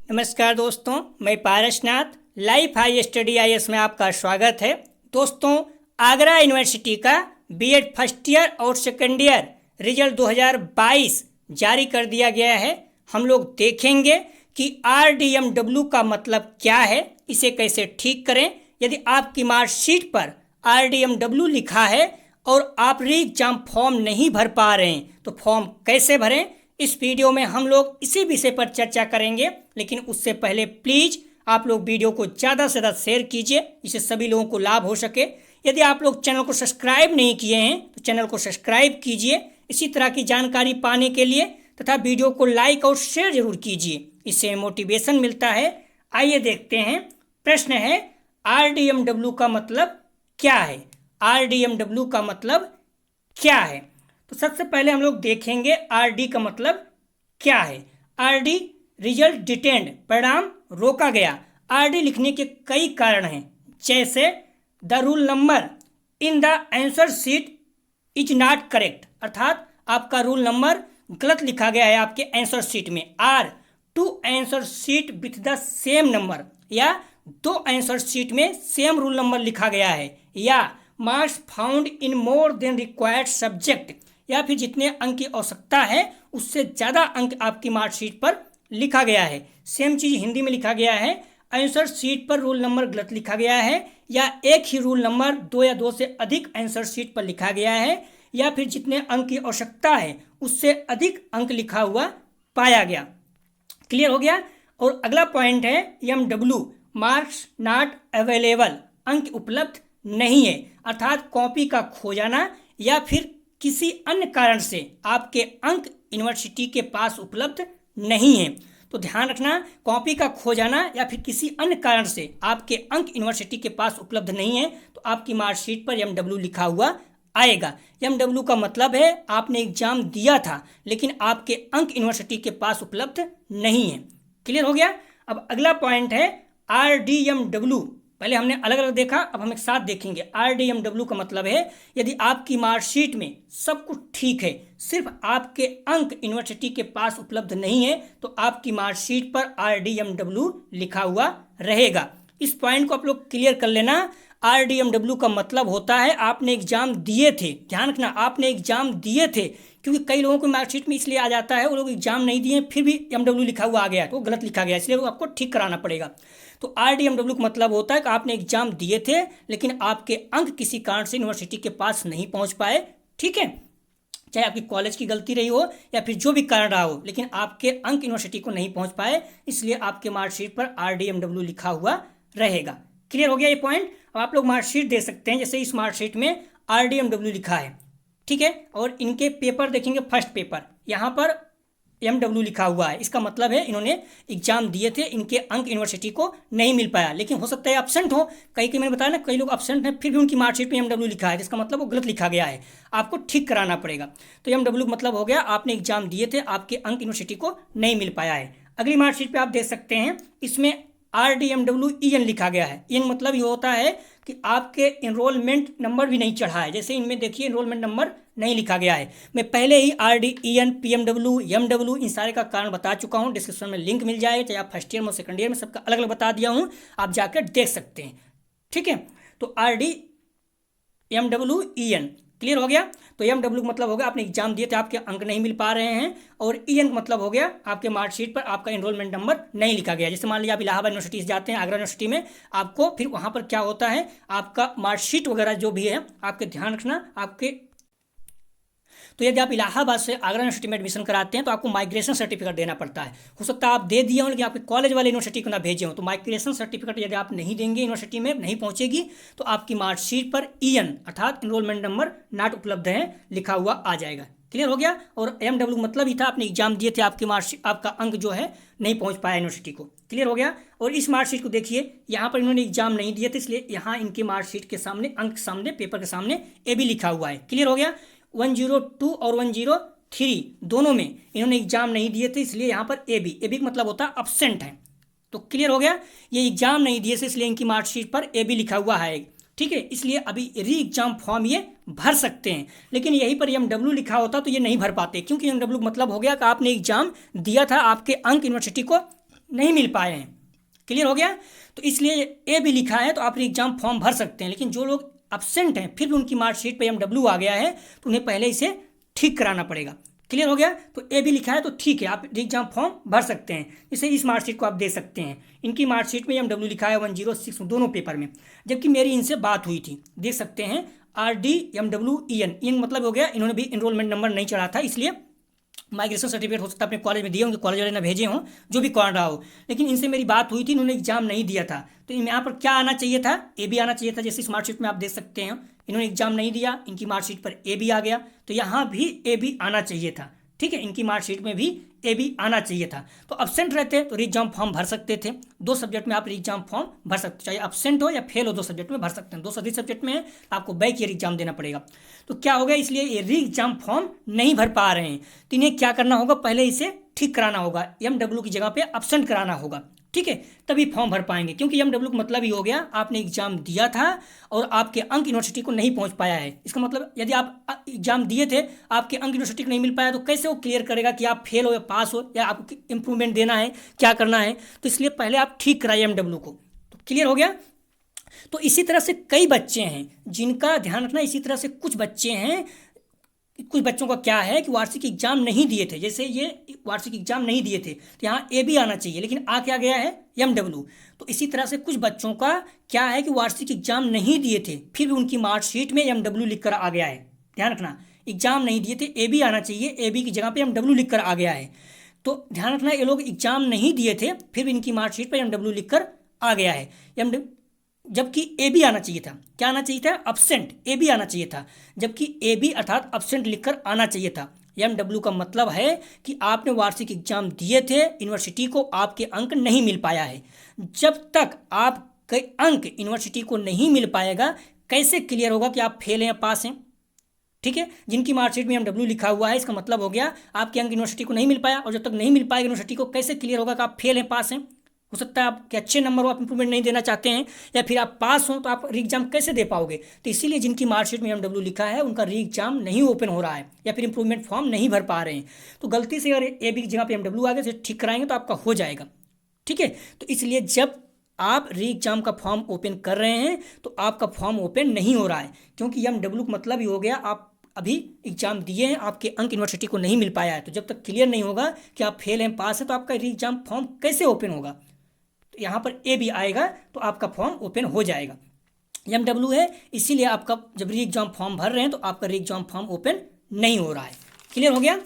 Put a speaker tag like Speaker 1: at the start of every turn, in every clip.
Speaker 1: नमस्कार दोस्तों, मैं Parasnath life high study IAS में आपका स्वागत है। दोस्तों, आगरा यूनिवर्सिटी का बीएड फर्स्ट ईयर और सेकेंड ईयर रिजल्ट 2022 जारी कर दिया गया है। हम लोग देखेंगे कि आरडीएमडब्ल्यू का मतलब क्या है, इसे कैसे ठीक करें। यदि आपकी मार्कशीट पर आरडीएमडब्ल्यू लिखा है और आप री एग्जाम फॉर्म नहीं भर पा रहे हैं तो फॉर्म कैसे भरें, इस वीडियो में हम लोग इसी विषय पर चर्चा करेंगे। लेकिन उससे पहले प्लीज़ आप लोग वीडियो को ज़्यादा से ज़्यादा शेयर कीजिए, इससे सभी लोगों को लाभ हो सके। यदि आप लोग चैनल को सब्सक्राइब नहीं किए हैं तो चैनल को सब्सक्राइब कीजिए इसी तरह की जानकारी पाने के लिए, तथा वीडियो को लाइक और शेयर जरूर कीजिए, इससे मोटिवेशन मिलता है। आइए देखते हैं। प्रश्न है, आरडीएमडब्ल्यू का मतलब क्या है? आरडीएमडब्ल्यू का मतलब क्या है? तो सबसे पहले हम लोग देखेंगे आरडी का मतलब क्या है। आरडी रिजल्ट डिटेंड, परिणाम रोका गया। आरडी लिखने के कई कारण हैं, जैसे the roll number in the answer sheet is not correct, अर्थात आपका रूल नंबर गलत लिखा गया है आपके आंसर शीट में। Are two answer sheet with the same number, या दो आंसर शीट में सेम रूल नंबर लिखा गया है। या marks found in more than required subject, या फिर जितने अंक की आवश्यकता है उससे ज़्यादा अंक आपकी मार्कशीट पर लिखा गया है। सेम चीज़ हिंदी में लिखा गया है, आंसर शीट पर रूल नंबर गलत लिखा गया है, या एक ही रूल नंबर दो या दो से अधिक आंसर शीट पर लिखा गया है, या फिर जितने अंक की आवश्यकता है उससे अधिक अंक लिखा हुआ पाया गया। क्लियर हो गया। और अगला पॉइंट है एमडब्ल्यू, मार्क्स नॉट अवेलेबल, अंक उपलब्ध नहीं है, अर्थात कॉपी का खो जाना या फिर किसी अन्य कारण से आपके अंक यूनिवर्सिटी के पास उपलब्ध नहीं है। तो ध्यान रखना, कॉपी का खो जाना या फिर किसी अन्य कारण से आपके अंक यूनिवर्सिटी के पास उपलब्ध नहीं है तो आपकी मार्कशीट पर एमडब्ल्यू लिखा हुआ आएगा। एमडब्ल्यू का मतलब है आपने एग्जाम दिया था लेकिन आपके अंक यूनिवर्सिटी के पास उपलब्ध नहीं है। क्लियर हो गया। अब अगला पॉइंट है आरडीएमडब्ल्यू। पहले हमने अलग अलग देखा, अब हम एक साथ देखेंगे। आरडीएमडब्ल्यू का मतलब है यदि आपकी मार्कशीट में सब कुछ ठीक है, सिर्फ आपके अंक यूनिवर्सिटी के पास उपलब्ध नहीं है तो आपकी मार्कशीट पर आरडीएमडब्ल्यू लिखा हुआ रहेगा। इस पॉइंट को आप लोग क्लियर कर लेना। आरडीएमडब्ल्यू का मतलब होता है आपने एग्जाम दिए थे। ध्यान रखना, आपने एग्जाम दिए थे, क्योंकि कई लोगों को मार्कशीट में इसलिए आ जाता है वो लोग एग्जाम नहीं दिए फिर भी एमडब्ल्यू लिखा हुआ आ गया तो गलत लिखा गया, इसलिए वो आपको ठीक कराना पड़ेगा। तो आरडीएमडब्ल्यू का मतलब होता है कि आपने एग्जाम दिए थे लेकिन आपके अंक किसी कारण से यूनिवर्सिटी के पास नहीं पहुंच पाए। ठीक है, चाहे आपकी कॉलेज की गलती रही हो या फिर जो भी कारण रहा हो, लेकिन आपके अंक यूनिवर्सिटी को नहीं पहुंच पाए, इसलिए आपके मार्कशीट पर आरडीएमडब्ल्यू लिखा हुआ रहेगा। क्लियर हो गया ये पॉइंट। अब आप लोग मार्कशीट देख सकते हैं, जैसे इस मार्कशीट में आरडीएमडब्ल्यू लिखा है, ठीक है, और इनके पेपर देखेंगे, फर्स्ट पेपर यहाँ पर एमडब्ल्यू लिखा हुआ है। इसका मतलब है इन्होंने एग्जाम दिए थे, इनके अंक यूनिवर्सिटी को नहीं मिल पाया। लेकिन हो सकता है एब्सेंट हो, कई मैंने बताया ना, कई लोग एब्सेंट हैं फिर भी उनकी मार्कशीट में एमडब्ल्यू लिखा है, जिसका मतलब वो गलत लिखा गया है, आपको ठीक कराना पड़ेगा। तो एमडब्ल्यू मतलब हो गया आपने एग्जाम दिए थे, आपके अंक यूनिवर्सिटी को नहीं मिल पाया है। अगली मार्कशीट पर आप देख सकते हैं, इसमें आरडीएमडब्ल्यू ईएन लिखा गया है। ईएन मतलब ये होता है कि आपके इनरोलमेंट नंबर भी नहीं चढ़ा है। जैसे इनमें देखिए इनरोलमेंट नंबर नहीं लिखा गया है। मैं पहले ही आरडी, ईएन, पीएमडब्ल्यू, एमडब्ल्यू इन सारे का कारण बता चुका हूँ, डिस्क्रिप्शन में लिंक मिल जाएगा, चाहे आप फर्स्ट ईयर में सेकंड ईयर में सबका अलग अलग बता दिया हूँ, आप जाकर देख सकते हैं। ठीक है, तो आरडी, एमडब्ल्यू, ईएन क्लियर हो गया। तो एमडब्ल्यू का मतलब हो गया आपने एग्जाम दिए थे, आपके अंक नहीं मिल पा रहे हैं, और ईएन का मतलब हो गया आपके मार्कशीट पर आपका एनरोलमेंट नंबर नहीं लिखा गया। जैसे मान लीजिए आप इलाहाबाद यूनिवर्सिटी से जाते हैं, आगरा यूनिवर्सिटी में, आपको फिर वहाँ पर क्या होता है, आपका मार्कशीट वगैरह जो भी है आपके ध्यान रखना आपके। तो यदि आप इलाहाबाद से आगरा यूनिवर्सिटी में एडमिशन कराते हैं तो आपको माइग्रेशन सर्टिफिकेट देना पड़ता है। हो सकता है आप दे दिए हों लेकिन आपके कॉलेज वाले यूनिवर्सिटी को ना भेजे हों, तो माइग्रेशन सर्टिफिकेट यदि आप नहीं देंगे, यूनिवर्सिटी में नहीं पहुंचेगी, तो आपकी मार्कशीट पर ईएन अर्थात इनरोलमेंट नंबर नॉट उपलब्ध है लिखा हुआ आ जाएगा। क्लियर हो गया। और एमडब्ल्यू मतलब ही था आपने एग्जाम दिए थे, आपकी मार्कशीट, आपका अंक जो है नहीं पहुंच पाया यूनिवर्सिटी को। क्लियर हो गया। और इस मार्कशीट को देखिए, यहाँ पर इन्होंने एग्जाम नहीं दिए थे इसलिए यहाँ इनकी मार्कशीट के सामने, अंक के सामने, पेपर के सामने ए बी लिखा हुआ है। क्लियर हो गया। 102 और 103 दोनों में इन्होंने एग्जाम नहीं दिए थे इसलिए यहाँ पर ए बी का मतलब होता है अब्सेंट है। तो क्लियर हो गया, ये एग्जाम नहीं दिए थे इसलिए इनकी मार्कशीट पर ए बी लिखा हुआ है। ठीक है, इसलिए अभी री एग्जाम फॉर्म ये भर सकते हैं, लेकिन यहीं पर एमडब्ल्यू लिखा होता तो ये नहीं भर पाते, क्योंकि एमडब्ल्यू मतलब हो गया कि आपने एग्जाम दिया था, आपके अंक यूनिवर्सिटी को नहीं मिल पाए हैं। क्लियर हो गया? तो इसलिए ए भी लिखा है तो आप एग्जाम फॉर्म भर सकते हैं, लेकिन जो लोग एब्सेंट हैं फिर भी उनकी मार्कशीट पे MW आ गया है तो उन्हें पहले इसे ठीक कराना पड़ेगा। क्लियर हो गया? तो ए भी लिखा है तो ठीक है, आप एग्जाम फॉर्म भर सकते हैं। जैसे इस मार्कशीट को आप दे सकते हैं, इनकी मार्कशीट में MW लिखा है 106 दोनों पेपर में, जबकि मेरी इनसे बात हुई थी, देख सकते हैं RDMWEN, इन मतलब हो गया इन्होंने भी इनरोलमेंट नंबर नहीं चढ़ा था, इसलिए माइग्रेशन सर्टिफिकेट हो सकता है अपने कॉलेज में दिए होंगे, कॉलेज वाले ना भेजे हों, जो भी कौन रहा हो, लेकिन इनसे मेरी बात हुई थी, इन्होंने एग्जाम नहीं दिया था। तो यहाँ पर क्या आना चाहिए था? ए भी आना चाहिए था। जैसे इस मार्कशीट में आप देख सकते हैं इन्होंने एग्जाम नहीं दिया, इनकी मार्कशीट पर ए भी आ गया, तो यहाँ भी ए भी आना चाहिए था। ठीक है, इनकी मार्कशीट में भी ए भी आना चाहिए था। तो एब्सेंट रहते तो एग्जाम फॉर्म भर सकते थे। 2 सब्जेक्ट में आप एग्जाम फॉर्म भर सकते, चाहे एब्सेंट हो या फेल हो, 2 सब्जेक्ट में भर सकते हैं। 2 अधिक सब्जेक्ट में है तो आपको बैक ईयर एग्जाम देना पड़ेगा। तो क्या होगा, इसलिए ये री एग्जाम फॉर्म नहीं भर पा रहे हैं, तो इन्हें क्या करना होगा, पहले इसे ठीक कराना होगा, MW की जगह पे एब्सेंट कराना होगा। ठीक है, तभी फॉर्म भर पाएंगे, क्योंकि MW का मतलब ही हो गया आपने एग्जाम दिया था और आपके अंक यूनिवर्सिटी को नहीं पहुंच पाया है। इसका मतलब यदि आप एग्जाम दिए थे, आपके अंक यूनिवर्सिटी को नहीं मिल पाया, तो कैसे वो क्लियर करेगा कि आप फेल हो या पास हो, या आपको इंप्रूवमेंट देना है, क्या करना है। तो इसलिए पहले आप ठीक कराइए MW को। तो क्लियर हो गया? तो इसी तरह से कई बच्चे हैं जिनका ध्यान रखना, इसी तरह से कुछ बच्चे हैं, कुछ बच्चों का क्या है कि वार्षिक एग्जाम नहीं दिए थे, जैसे ये वार्षिक एग्जाम नहीं दिए थे तो यहाँ ए भी आना चाहिए, लेकिन आ क्या गया है, MW। तो इसी तरह से कुछ बच्चों का क्या है कि वार्षिक एग्जाम नहीं दिए थे फिर भी उनकी मार्कशीट में MW लिखकर आ गया है। ध्यान रखना, एग्जाम नहीं दिए थे, ए भी आना चाहिए, ए बी की जगह पे MW लिखकर आ गया है। तो ध्यान रखना, ये लोग एग्जाम नहीं दिए थे फिर भी इनकी मार्कशीट पर MW लिखकर आ गया है, जबकि ए भी आना चाहिए था। क्या आना चाहिए था? एब्सेंट। ए भी आना चाहिए था, जबकि ए भी अर्थात एब्सेंट लिखकर आना चाहिए था। MW का मतलब है कि आपने वार्षिक एग्जाम दिए थे, यूनिवर्सिटी को आपके अंक नहीं मिल पाया है। जब तक आपके अंक यूनिवर्सिटी को नहीं मिल पाएगा, कैसे क्लियर होगा कि आप फेल हैं या पास हैं? ठीक है, जिनकी मार्कशीट में MW लिखा हुआ है, इसका मतलब हो गया आपके अंक यूनिवर्सिटी को नहीं मिल पाया, और जब तक नहीं मिल पाएगा यूनिवर्सिटी को, कैसे क्लियर होगा कि आप फेल हैं पास हैं? हो सकता है आपके अच्छे नंबर हो, आप इंप्रूवमेंट नहीं देना चाहते हैं, या फिर आप पास हो तो आप री एग्जाम कैसे दे पाओगे? तो इसीलिए जिनकी मार्कशीट में MW लिखा है उनका री एग्जाम नहीं ओपन हो रहा है, या फिर इंप्रूवमेंट फॉर्म नहीं भर पा रहे हैं। तो गलती से अगर ए बी की जगह पे MW आ गए तो ठीक कराएंगे तो आपका हो जाएगा। ठीक है, तो इसलिए जब आप री एग्जाम का फॉर्म ओपन कर रहे हैं तो आपका फॉर्म ओपन नहीं हो रहा है, क्योंकि MW का मतलब ही हो गया आप अभी एग्जाम दिए हैं, आपके अंक यूनिवर्सिटी को नहीं मिल पाया है। तो जब तक क्लियर नहीं होगा कि आप फेल हैं पास हैं, तो आपका री एग्जाम फॉर्म कैसे ओपन होगा? तो यहाँ पर ए भी आएगा तो आपका फॉर्म ओपन हो जाएगा। MW है, इसीलिए आपका जब री एग्जाम फॉर्म भर रहे हैं तो आपका री एग्जाम फॉर्म ओपन नहीं हो रहा है। क्लियर हो गया?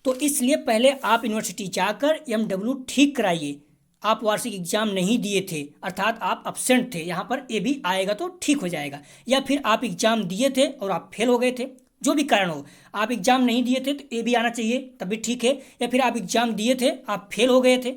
Speaker 1: तो इसलिए पहले आप यूनिवर्सिटी जाकर MW ठीक कराइए। आप वार्षिक एग्जाम नहीं दिए थे अर्थात आप एब्सेंट थे, यहाँ पर ए भी आएगा तो ठीक हो जाएगा। या फिर आप एग्जाम दिए थे और आप फेल हो गए थे, जो भी कारण हो, आप एग्जाम नहीं दिए थे तो ए भी आना चाहिए, तब भी ठीक है। या फिर आप एग्जाम दिए थे, आप फेल हो गए थे,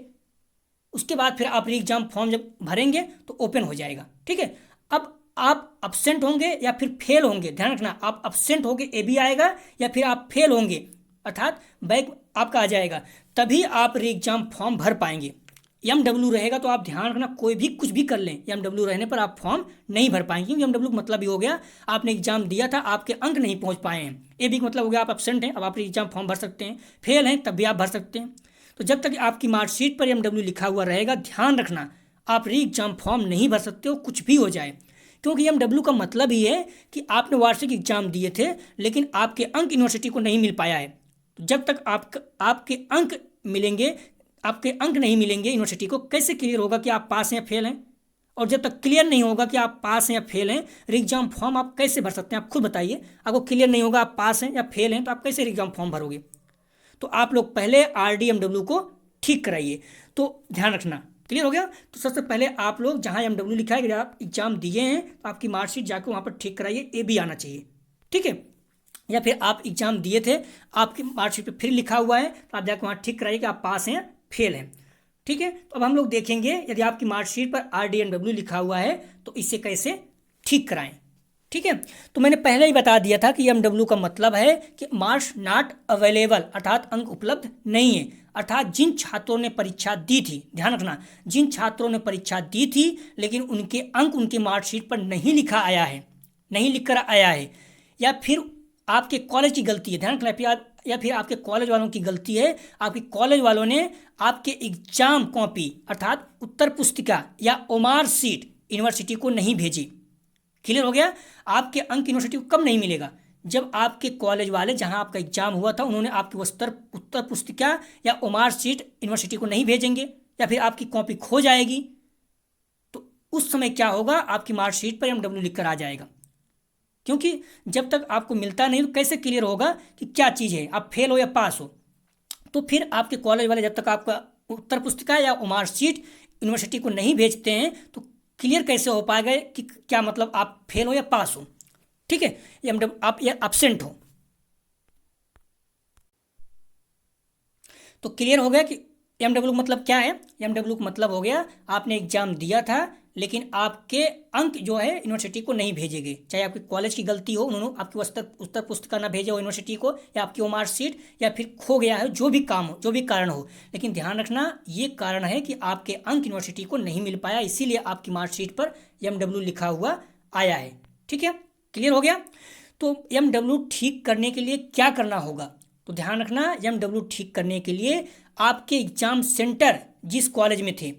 Speaker 1: उसके बाद फिर आप री एग्जाम फॉर्म जब भरेंगे तो ओपन हो जाएगा। ठीक है, अब आप एब्सेंट होंगे या फिर फेल होंगे, ध्यान रखना, आप एब्सेंट होंगे ए भी आएगा, या फिर आप फेल होंगे अर्थात बैक आपका आ जाएगा, तभी आप री एग्जाम फॉर्म भर पाएंगे। MW रहेगा तो आप ध्यान रखना, कोई भी कुछ भी कर लें, MW रहने पर आप फॉर्म नहीं भर पाएंगे, क्योंकि MW का मतलब ही हो गया आपने एग्जाम दिया था, आपके अंक नहीं पहुंच पाए हैं। ए बी का मतलब हो गया आप एब्सेंट हैं, अब आप एग्जाम फॉर्म भर सकते हैं, फेल हैं तब भी आप भर सकते हैं। तो जब तक आपकी मार्कशीट पर MW लिखा हुआ रहेगा, ध्यान रखना आप री एग्जाम फॉर्म नहीं भर सकते हो, कुछ भी हो जाए, क्योंकि MW का मतलब ही है कि आपने वार्षिक एग्जाम दिए थे लेकिन आपके अंक यूनिवर्सिटी को नहीं मिल पाया है। तो जब तक आपके अंक मिलेंगे, आपके अंक नहीं मिलेंगे यूनिवर्सिटी को, कैसे क्लियर होगा कि आप पास हैं या फेल हैं? और जब तक क्लियर नहीं होगा कि आप पास हैं या फेल हैं, री एग्जाम फॉर्म आप कैसे भर सकते हैं? आप खुद बताइए, आपको क्लियर नहीं होगा आप पास हैं या फेल हैं तो आप कैसे री एग्जाम फॉर्म भरोगे? तो आप लोग पहले RDMW को ठीक कराइए। तो ध्यान रखना, क्लियर हो गया? तो सबसे पहले आप लोग जहाँ MW लिखा है कि आप एग्जाम दिए हैं तो आपकी मार्कशीट जाकर वहाँ पर ठीक कराइए, ए भी आना चाहिए। ठीक है, या फिर आप एग्जाम दिए थे, आपकी मार्कशीट पे फिर लिखा हुआ है तो आप जाकर वहाँ ठीक कराइए कि आप पास हैं फेल हैं। ठीक है, तो अब हम लोग देखेंगे यदि आपकी मार्कशीट पर RDMW लिखा हुआ है तो इसे कैसे ठीक कराएं। ठीक है, तो मैंने पहले ही बता दिया था कि MW का मतलब है कि मार्क्स नॉट अवेलेबल अर्थात अंक उपलब्ध नहीं है, अर्थात जिन छात्रों ने परीक्षा दी थी, ध्यान रखना, जिन छात्रों ने परीक्षा दी थी लेकिन उनके अंक उनके मार्कशीट पर नहीं लिखा आया है, नहीं लिख कर आया है, या फिर आपके कॉलेज की गलती है, ध्यान रखना, या फिर आपके कॉलेज वालों की गलती है, आपके कॉलेज वालों ने आपके एग्जाम कॉपी अर्थात उत्तर पुस्तिका या ओमार सीट यूनिवर्सिटी को नहीं भेजी। क्लियर हो गया? आपके अंक यूनिवर्सिटी को कब नहीं मिलेगा? जब आपके कॉलेज वाले जहां आपका एग्जाम हुआ था उन्होंने आपकी उत्तर पुस्तिका या ओमार सीट यूनिवर्सिटी को नहीं भेजेंगे या फिर आपकी कॉपी खो जाएगी, तो उस समय क्या होगा, आपकी मार्कशीट पर MW लिख कर आ जाएगा। क्योंकि जब तक आपको मिलता नहीं तो कैसे क्लियर होगा कि क्या चीज़ है, आप फेल हो या पास हो। तो फिर आपके कॉलेज वाले जब तक आपका उत्तर पुस्तिका या ओमार सीट यूनिवर्सिटी को नहीं भेजते हैं तो क्लियर कैसे हो पाएगा कि क्या मतलब आप फेल हो या पास हो। ठीक है, आप या एब्सेंट हो। तो क्लियर हो गया कि MW मतलब क्या है। MW का मतलब हो गया आपने एग्जाम दिया था लेकिन आपके अंक जो है यूनिवर्सिटी को नहीं भेजे गए, चाहे आपके कॉलेज की गलती हो, उन्होंने आपकी उत्तर पुस्तिका ना भेजा हो यूनिवर्सिटी को, या आपकी ओमार सीट, या फिर खो गया है, जो भी काम हो, जो भी कारण हो। लेकिन ध्यान रखना ये कारण है कि आपके अंक यूनिवर्सिटी को नहीं मिल पाया, इसीलिए आपकी मार्कशीट पर MW लिखा हुआ आया है। ठीक है, क्लियर हो गया? तो MW ठीक करने के लिए क्या करना होगा? तो ध्यान रखना, MW ठीक करने के लिए आपके एग्जाम सेंटर जिस कॉलेज में थे,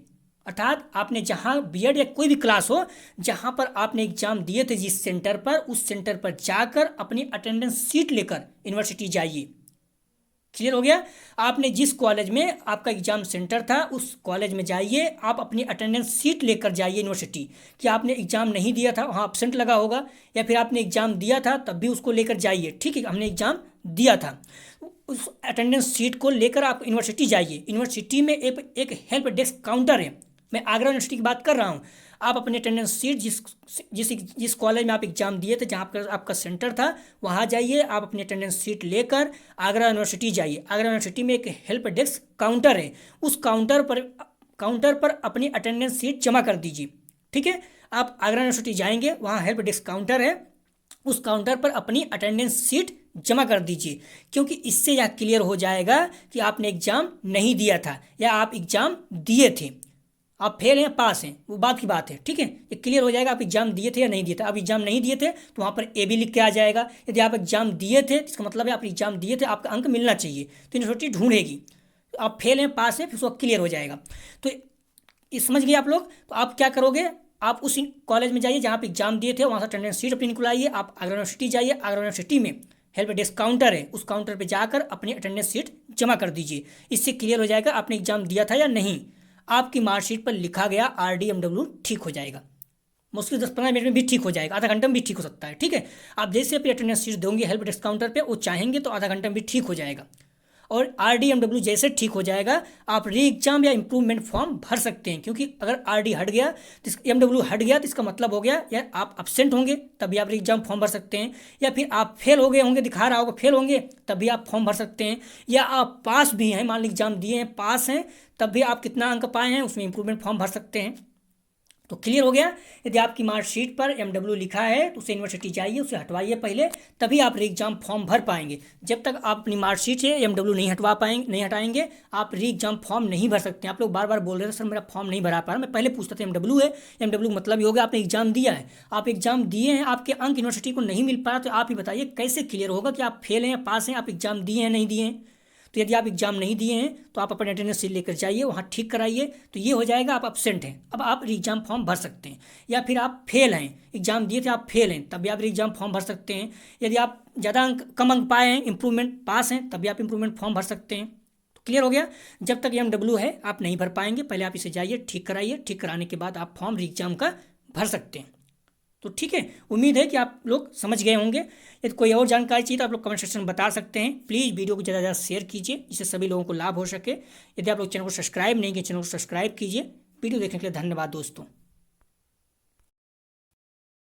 Speaker 1: अर्थात आपने जहां बीएड या कोई भी क्लास हो जहां पर आपने एग्जाम दिए थे जिस सेंटर पर, उस सेंटर पर जाकर अपनी अटेंडेंस सीट लेकर यूनिवर्सिटी जाइए। क्लियर हो गया? आपने जिस कॉलेज में आपका एग्जाम सेंटर था उस कॉलेज में जाइए, आप अपनी अटेंडेंस सीट लेकर जाइए यूनिवर्सिटी। कि आपने एग्जाम नहीं दिया था, वहाँ एब्सेंट लगा होगा, या फिर आपने एग्जाम दिया था तब भी उसको लेकर जाइए। ठीक है, हमने एग्जाम दिया था, उस अटेंडेंस सीट को लेकर आप यूनिवर्सिटी जाइए। यूनिवर्सिटी में एक हेल्प डेस्क काउंटर है, मैं आगरा यूनिवर्सिटी की बात कर रहा हूँ। आप अपनी अटेंडेंस सीट जिस कॉलेज में आप एग्जाम दिए थे, जहाँ पर आपका सेंटर था, वहाँ जाइए। आप अपनी अटेंडेंस सीट लेकर आगरा यूनिवर्सिटी जाइए। आगरा यूनिवर्सिटी में एक हेल्प डेस्क काउंटर है, उस काउंटर पर अपनी अटेंडेंस सीट जमा कर दीजिए। ठीक है, आप आगरा यूनिवर्सिटी जाएंगे, वहाँ हेल्प डेस्क काउंटर है, उस काउंटर पर अपनी अटेंडेंस सीट जमा कर दीजिए। क्योंकि इससे यह क्लियर हो जाएगा कि आपने एग्जाम नहीं दिया था या आप एग्जाम दिए थे। आप फेल हैं पास हैं वो बात की बात है। ठीक है, ये क्लियर हो जाएगा आप एग्जाम दिए थे या नहीं दिए थे। आप एग्जाम नहीं दिए थे तो वहाँ पर AB लिख के आ जाएगा। यदि आप एग्जाम दिए थे इसका मतलब है आप एग्जाम दिए थे, आपका अंक मिलना चाहिए, तो यूनिवर्सिटी ढूंढेगी। तो आप फेल हैं पास हैं फिर उसको क्लियर हो जाएगा। तो समझ गए आप लोग? तो आप क्या करोगे, आप उस कॉलेज में जाइए जहाँ पर एग्जाम दिए थे, वहाँ से अटेंडेंस सीट अपनी निकलाइए। आप आगरा यूनिवर्सिटी जाइए, आगरा यूनिवर्सिटी में हेल्प डेस्क काउंटर है, उस काउंटर पर जाकर अपनी अटेंडेंस सीट जमा कर दीजिए। इससे क्लियर हो जाएगा आपने एग्जाम दिया था या नहीं। आपकी मार्कशीट पर लिखा गया RDMW ठीक हो जाएगा। मुश्किल 10-15 मिनट में भी ठीक हो जाएगा, आधा घंटे में भी ठीक हो सकता है। ठीक है, आप जैसे अपनी अटेंडेंस सीट दोगे हेल्प डेस्क काउंटर पे, वो चाहेंगे तो आधा घंटे में भी ठीक हो जाएगा। और RDMW जैसे ठीक हो जाएगा आप री एग्जाम या इम्प्रूवमेंट फॉर्म भर सकते हैं। क्योंकि अगर RD हट गया तो MW हट गया तो इसका मतलब हो गया या आप एब्सेंट होंगे तभी आप री एग्जाम फॉर्म भर सकते हैं, या फिर आप फेल हो गए होंगे, दिखा रहा होगा फेल होंगे तभी आप फॉर्म भर सकते हैं, या आप पास भी हैं, मान लीजिए एग्जाम दिए हैं पास हैं तब भी आप कितना अंक पाए हैं उसमें इम्प्रूवमेंट फॉर्म भर सकते हैं। तो क्लियर हो गया? यदि आपकी मार्कशीट पर MW लिखा है तो उसे यूनिवर्सिटी जाइए, उसे हटवाइए पहले, तभी आप री एग्जाम फॉर्म भर पाएंगे। जब तक आप अपनी मार्कशीट से MW नहीं हटाएंगे आप री एग्जाम फॉर्म नहीं भर सकते। आप लोग बार बार बोल रहे थे सर मेरा फॉर्म नहीं भरा पा रहा, मैं पहले पूछता था MW है, MW मतलब ये हो गया आपने एग्जाम दिया है। आप एग्जाम दिए हैं, आपके अंक यूनिवर्सिटी को नहीं मिल पाया, तो आप ही बताइए कैसे क्लियर होगा कि आप फेल हैं या पास हैं, आप एग्जाम दिए हैं नहीं दिए हैं। तो यदि आप एग्जाम नहीं दिए हैं तो आप अपने अटेंडेंस सीट लेकर जाइए, वहाँ ठीक कराइए, तो ये हो जाएगा आप एब्सेंट हैं, अब आप री एग्जाम फॉर्म भर सकते हैं। या फिर आप फेल हैं, एग्जाम दिए थे आप फेल हैं, तब भी आप री एग्जाम फॉर्म भर सकते हैं। यदि आप ज़्यादा कम अंक पाए हैं, इंप्रूवमेंट पास हैं, तब भी आप इंप्रूवमेंट फॉर्म भर सकते हैं। तो क्लियर हो गया? जब तक MW है आप नहीं भर पाएंगे, पहले आप इसे जाइए ठीक कराइए, ठीक कराने के बाद आप फॉर्म री एग्जाम का भर सकते हैं। तो ठीक है, उम्मीद है कि आप लोग समझ गए होंगे। यदि कोई और जानकारी चाहिए तो आप लोग कमेंट सेक्शन में बता सकते हैं। प्लीज़ वीडियो को ज़्यादा से ज़्यादा शेयर कीजिए जिससे सभी लोगों को लाभ हो सके। यदि आप लोग चैनल को सब्सक्राइब नहीं किए, चैनल को सब्सक्राइब कीजिए। वीडियो देखने के लिए धन्यवाद दोस्तों।